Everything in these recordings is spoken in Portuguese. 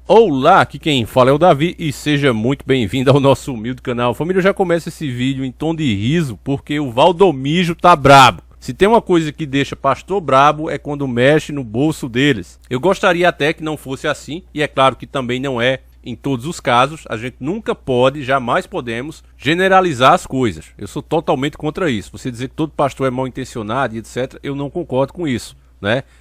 Olá, aqui quem fala é o Davi e seja muito bem-vindo ao nosso humilde canal. Família, eu já começo esse vídeo em tom de riso porque o Valdomijo tá brabo. Se tem uma coisa que deixa pastor brabo é quando mexe no bolso deles. Eu gostaria até que não fosse assim, e é claro que também não é em todos os casos. A gente nunca pode, jamais podemos generalizar as coisas. Eu sou totalmente contra isso. Você dizer que todo pastor é mal intencionado e etc, eu não concordo com isso.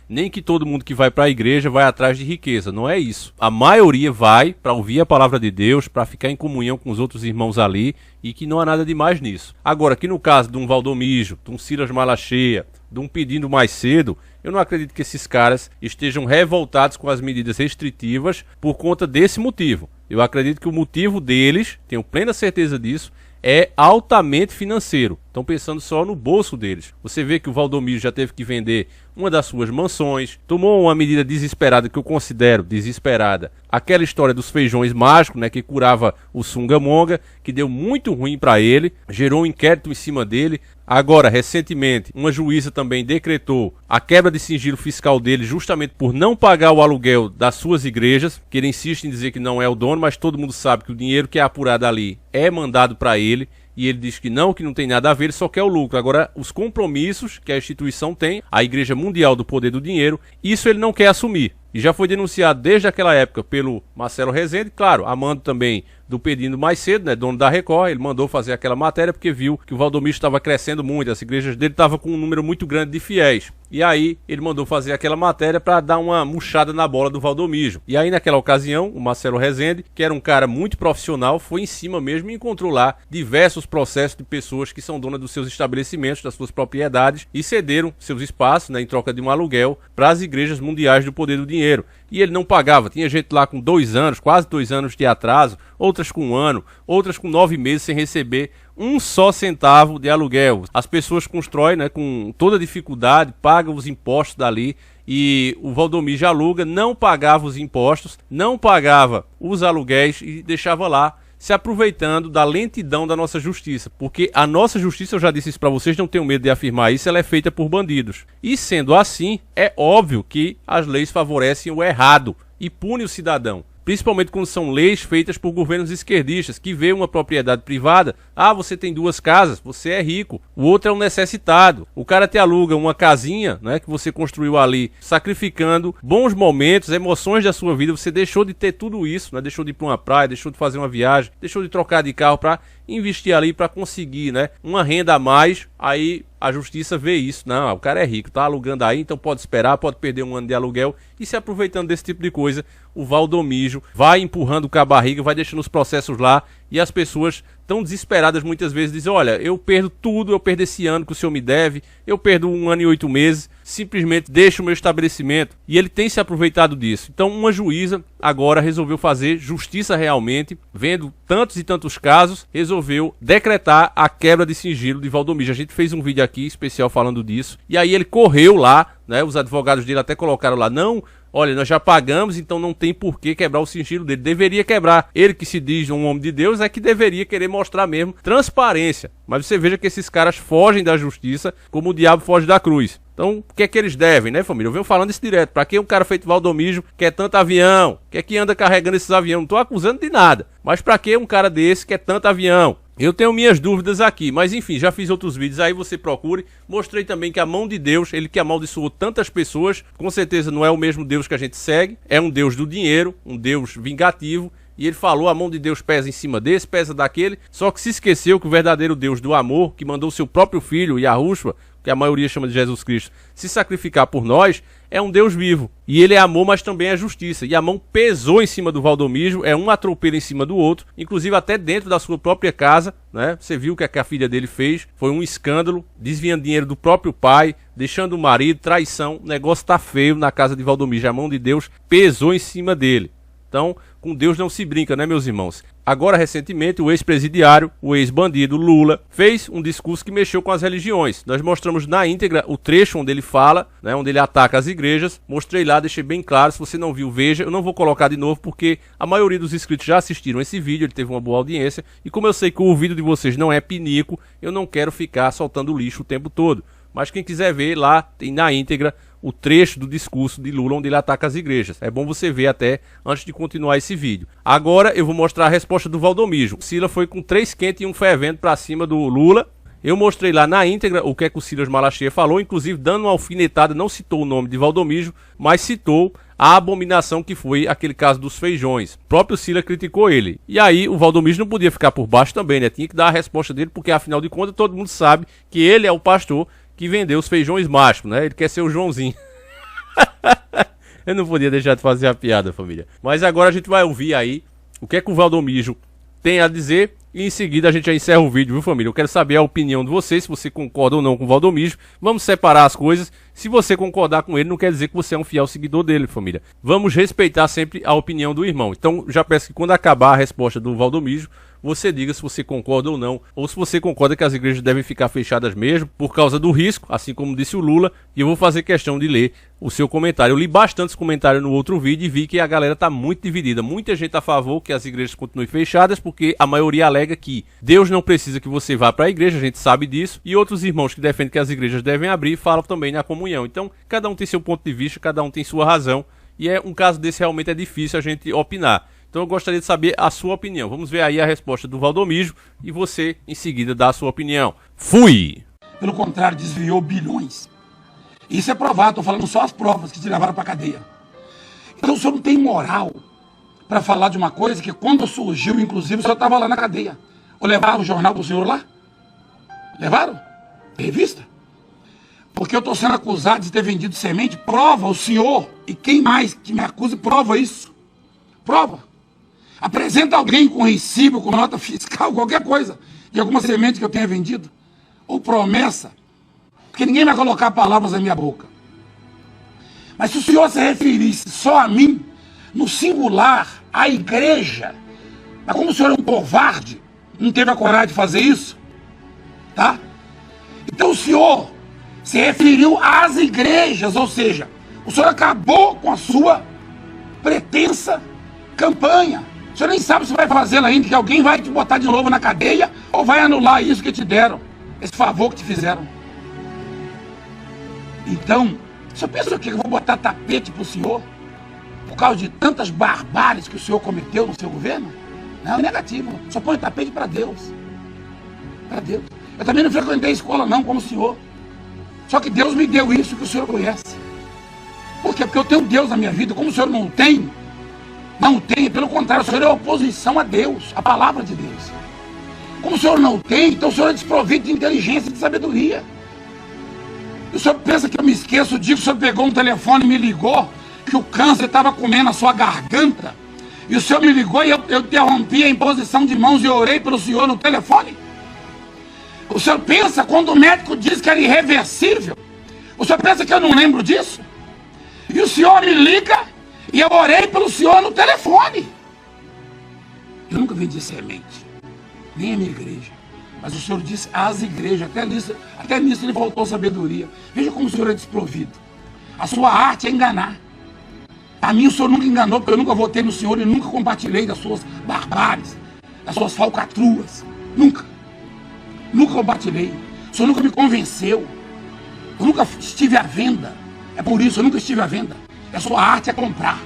Nem que todo mundo que vai para a igreja vai atrás de riqueza, não é isso. A maioria vai para ouvir a palavra de Deus, para ficar em comunhão com os outros irmãos ali, e que não há nada de mais nisso. Agora, que no caso de um Valdomijo, de um Silas Malacheia, de um Pedindo Mais Cedo, eu não acredito que esses caras estejam revoltados com as medidas restritivas por conta desse motivo. Eu acredito que o motivo deles, tenho plena certeza disso, é altamente financeiro. Estão pensando só no bolso deles. Você vê que o Valdomijo já teve que vender uma das suas mansões, tomou uma medida desesperada, que eu considero desesperada, aquela história dos feijões mágicos, que curava o sunga-monga, que deu muito ruim para ele, gerou um inquérito em cima dele. Agora, recentemente, uma juíza também decretou a quebra de sigilo fiscal dele justamente por não pagar o aluguel das suas igrejas, que ele insiste em dizer que não é o dono, mas todo mundo sabe que o dinheiro que é apurado ali é mandado para ele. E ele diz que não tem nada a ver, ele só quer o lucro. Agora, os compromissos que a instituição tem, a Igreja Mundial do Poder do Dinheiro, isso ele não quer assumir. E já foi denunciado desde aquela época pelo Marcelo Rezende, claro, amando também do Pedindo Mais Cedo, dono da Record. Ele mandou fazer aquela matéria porque viu que o Valdomijo estava crescendo muito, as igrejas dele estavam com um número muito grande de fiéis. E aí ele mandou fazer aquela matéria para dar uma murchada na bola do Valdomijo. E aí naquela ocasião, o Marcelo Rezende, que era um cara muito profissional, foi em cima mesmo e encontrou lá diversos processos de pessoas que são donas dos seus estabelecimentos, das suas propriedades, e cederam seus espaços, em troca de um aluguel, para as igrejas mundiais do Poder do Dinheiro. E ele não pagava. Tinha gente lá com 2 anos, quase 2 anos de atraso, outras com 1 ano, outras com 9 meses sem receber um só centavo de aluguel. As pessoas constroem, com toda dificuldade, pagam os impostos dali, e o Valdomijo aluga, não pagava os impostos, não pagava os aluguéis e deixava lá, se aproveitando da lentidão da nossa justiça. Porque a nossa justiça, eu já disse isso para vocês, não tenho medo de afirmar isso, ela é feita por bandidos. E sendo assim, é óbvio que as leis favorecem o errado e punem o cidadão. Principalmente quando são leis feitas por governos esquerdistas, que vê uma propriedade privada. Ah, você tem 2 casas, você é rico. O outro é um necessitado. O cara te aluga uma casinha, que você construiu ali, sacrificando bons momentos, emoções da sua vida. Você deixou de ter tudo isso, deixou de ir para uma praia, deixou de fazer uma viagem, deixou de trocar de carro para investir ali, para conseguir uma renda a mais. Aí a justiça vê isso. Não, o cara é rico, tá alugando aí, então pode esperar, pode perder 1 ano de aluguel. E se aproveitando desse tipo de coisa, o Valdomijo vai empurrando com a barriga, vai deixando os processos lá, e as pessoas tão desesperadas muitas vezes dizem: olha, eu perdo tudo, eu perdo esse ano que o senhor me deve, eu perdo 1 ano e 8 meses, simplesmente deixo o meu estabelecimento. E ele tem se aproveitado disso. Então uma juíza agora resolveu fazer justiça realmente, vendo tantos e tantos casos, resolveu decretar a quebra de sigilo de Valdomijo. A gente fez um vídeo aqui especial falando disso, e aí ele correu lá, os advogados dele até colocaram lá: não, olha, nós já pagamos, então não tem por que quebrar o sigilo dele. Deveria quebrar. Ele, que se diz um homem de Deus, é que deveria querer mostrar mesmo transparência. Mas você veja que esses caras fogem da justiça como o diabo foge da cruz. Então, o que é que eles devem, família? Eu venho falando isso direto. Pra que um cara feito Valdomijo quer tanto avião? Quer que anda carregando esses aviões? Não tô acusando de nada. Mas pra que um cara desse quer tanto avião? Eu tenho minhas dúvidas aqui, mas enfim, já fiz outros vídeos, aí você procure. Mostrei também que a mão de Deus, ele que amaldiçoou tantas pessoas, com certeza não é o mesmo Deus que a gente segue, é um Deus do dinheiro, um Deus vingativo. E ele falou: a mão de Deus pesa em cima desse, pesa daquele, só que se esqueceu que o verdadeiro Deus do amor, que mandou o seu próprio filho, Yahushua, que a maioria chama de Jesus Cristo, se sacrificar por nós, é um Deus vivo. E ele é amor, mas também é justiça. E a mão pesou em cima do Valdomijo, é um atropelo em cima do outro, inclusive até dentro da sua própria casa, Você viu o que a filha dele fez, foi um escândalo, desviando dinheiro do próprio pai, deixando o marido, traição. O negócio tá feio na casa de Valdomijo, a mão de Deus pesou em cima dele. Então, com Deus não se brinca, meus irmãos? Agora, recentemente, o ex-presidiário, o ex-bandido Lula, fez um discurso que mexeu com as religiões. Nós mostramos na íntegra o trecho onde ele fala, onde ele ataca as igrejas. Mostrei lá, deixei bem claro. Se você não viu, veja. Eu não vou colocar de novo porque a maioria dos inscritos já assistiram esse vídeo, ele teve uma boa audiência. E como eu sei que o vídeo de vocês não é pinico, eu não quero ficar soltando lixo o tempo todo. Mas quem quiser ver lá, tem na íntegra o trecho do discurso de Lula onde ele ataca as igrejas. É bom você ver até antes de continuar esse vídeo. Agora eu vou mostrar a resposta do Valdomijo. O Silas foi com 3 quentes e um fervendo pra cima do Lula. Eu mostrei lá na íntegra o que é que o Silas Malachias falou, inclusive dando uma alfinetada, não citou o nome de Valdomijo, mas citou a abominação que foi aquele caso dos feijões. O próprio Silas criticou ele. E aí o Valdomijo não podia ficar por baixo também, né? Tinha que dar a resposta dele, porque afinal de contas todo mundo sabe que ele é o pastor que vendeu os feijões mágicos, né? Ele quer ser o Joãozinho. Eu não podia deixar de fazer a piada, família. Mas agora a gente vai ouvir aí o que é que o Valdomijo tem a dizer. E em seguida a gente já encerra o vídeo, viu, família? Eu quero saber a opinião de vocês, se você concorda ou não com o Valdomijo. Vamos separar as coisas. Se você concordar com ele, não quer dizer que você é um fiel seguidor dele, família. Vamos respeitar sempre a opinião do irmão. Então, já peço que quando acabar a resposta do Valdomijo, você diga se você concorda ou não, ou se você concorda que as igrejas devem ficar fechadas mesmo, por causa do risco, assim como disse o Lula, e eu vou fazer questão de ler o seu comentário. Eu li bastantes comentários no outro vídeo e vi que a galera está muito dividida. Muita gente a favor que as igrejas continuem fechadas, porque a maioria alega que Deus não precisa que você vá para a igreja, a gente sabe disso, e outros irmãos que defendem que as igrejas devem abrir falam também na comunhão. Então, cada um tem seu ponto de vista, cada um tem sua razão, e um caso desse realmente é difícil a gente opinar. Então eu gostaria de saber a sua opinião. Vamos ver aí a resposta do Valdomijo e você em seguida dá a sua opinião. Fui! Pelo contrário, desviou bilhões. Isso é provado, estou falando só as provas que te levaram para a cadeia. Então o senhor não tem moral para falar de uma coisa que quando surgiu, inclusive, o senhor estava lá na cadeia. Ou levaram o jornal do senhor lá? Levaram? Revista? Porque eu estou sendo acusado de ter vendido semente. Prova o senhor e quem mais que me acusa, prova isso. Prova. Apresenta alguém com recibo, com nota fiscal, qualquer coisa, de alguma semente que eu tenha vendido. Ou promessa. Porque ninguém vai colocar palavras na minha boca. Mas se o senhor se referisse só a mim, no singular, à igreja, mas como o senhor é um covarde, não teve a coragem de fazer isso, tá? Então o senhor se referiu às igrejas, ou seja, o senhor acabou com a sua pretensa campanha. O senhor nem sabe se vai fazê-la ainda, que alguém vai te botar de novo na cadeia ou vai anular isso que te deram, esse favor que te fizeram. Então, o senhor pensa o quê? Que eu vou botar tapete pro senhor por causa de tantas barbáries que o senhor cometeu no seu governo? Não, negativo. Só põe tapete para Deus. Para Deus. Eu também não frequentei escola não, como o senhor. Só que Deus me deu isso que o senhor conhece. Por quê? Porque eu tenho Deus na minha vida. Como o senhor não tem, pelo contrário, o senhor é oposição a Deus, a palavra de Deus. Como o senhor não tem, então o senhor é desprovido de inteligência e de sabedoria. E o senhor pensa que eu me esqueço disso? O senhor pegou um telefone e me ligou que o câncer estava comendo a sua garganta. E o senhor me ligou e eu interrompi a imposição de mãos e orei pelo senhor no telefone. O senhor pensa quando o médico disse que era irreversível? O senhor pensa que eu não lembro disso? E o senhor me liga e eu orei pelo senhor no telefone. Eu nunca vendi semente, nem a minha igreja. Mas o senhor disse às igrejas, até nisso ele faltou sabedoria. Veja como o senhor é desprovido. A sua arte é enganar. A mim o senhor nunca enganou, porque eu nunca votei no senhor e nunca compartilhei das suas barbáries, das suas falcatruas. Nunca. Nunca compartilhei. O senhor nunca me convenceu. Eu nunca estive à venda. É por isso, eu nunca estive à venda. A sua arte é comprar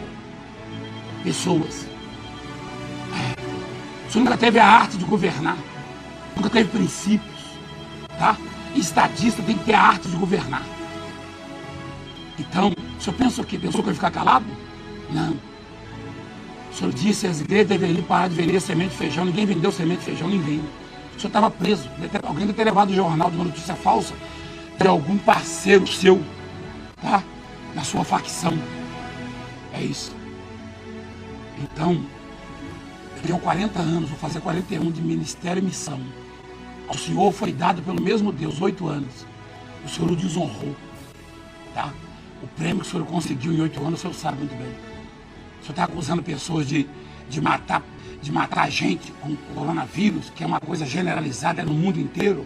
pessoas. O senhor nunca teve a arte de governar. Nunca teve princípios. Tá? E estadista tem que ter a arte de governar. Então, o senhor pensa o quê? Pensou que eu ia ficar calado? Não. O senhor disse que as igrejas deveriam parar de vender semente de feijão. Ninguém vendeu semente de feijão, nem vende. O senhor estava preso. Alguém deve ter levado o jornal de uma notícia falsa de algum parceiro seu, tá? Na sua facção. É isso. Então, eu tenho 40 anos, vou fazer 41 de ministério e missão. Ao senhor foi dado pelo mesmo Deus 8 anos. O senhor o desonrou, tá? O prêmio que o senhor conseguiu em 8 anos, o senhor sabe muito bem. O senhor está acusando pessoas de matar gente com coronavírus, que é uma coisa generalizada no mundo inteiro.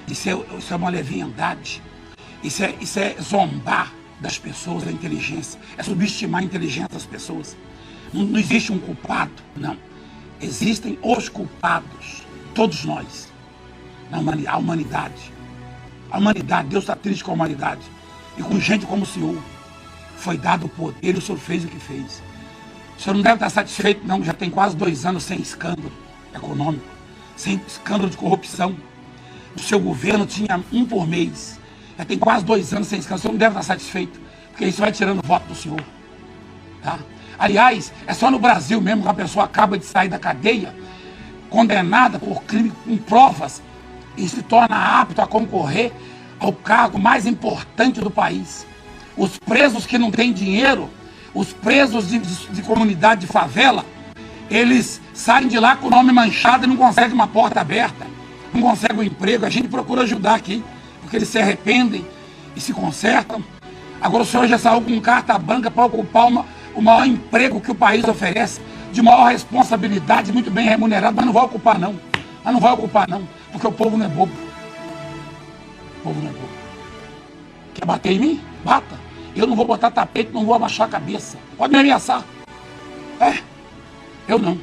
Isso é uma leviandade. Isso é zombar das pessoas, da inteligência. É subestimar a inteligência das pessoas. Não existe um culpado, não. Existem os culpados. Todos nós. A humanidade. A humanidade. Deus está triste com a humanidade. e com gente como o senhor. Foi dado o poder e o senhor fez o que fez. O senhor não deve estar satisfeito, não, já tem quase 2 anos sem escândalo econômico, sem escândalo de corrupção. O seu governo tinha 1 por mês. Já tem quase 2 anos sem escândalo. O senhor não deve estar satisfeito, porque isso vai tirando o voto do senhor. Tá? Aliás, é só no Brasil mesmo que a pessoa acaba de sair da cadeia, condenada por crime com provas, e se torna apto a concorrer ao cargo mais importante do país. Os presos que não têm dinheiro, os presos de comunidade de favela, eles saem de lá com o nome manchado e não conseguem uma porta aberta, não conseguem um emprego. A gente procura ajudar aqui, porque eles se arrependem e se consertam. Agora o senhor já saiu com carta branca para ocupar o maior emprego que o país oferece, de maior responsabilidade, muito bem remunerado, mas não vai ocupar não. Mas não vai ocupar não, porque o povo não é bobo. O povo não é bobo. Quer bater em mim? Bata. Eu não vou botar tapete, não vou abaixar a cabeça. Pode me ameaçar. Eu não.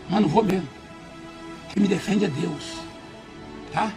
Mas não vou mesmo. Quem me defende é Deus. Tá?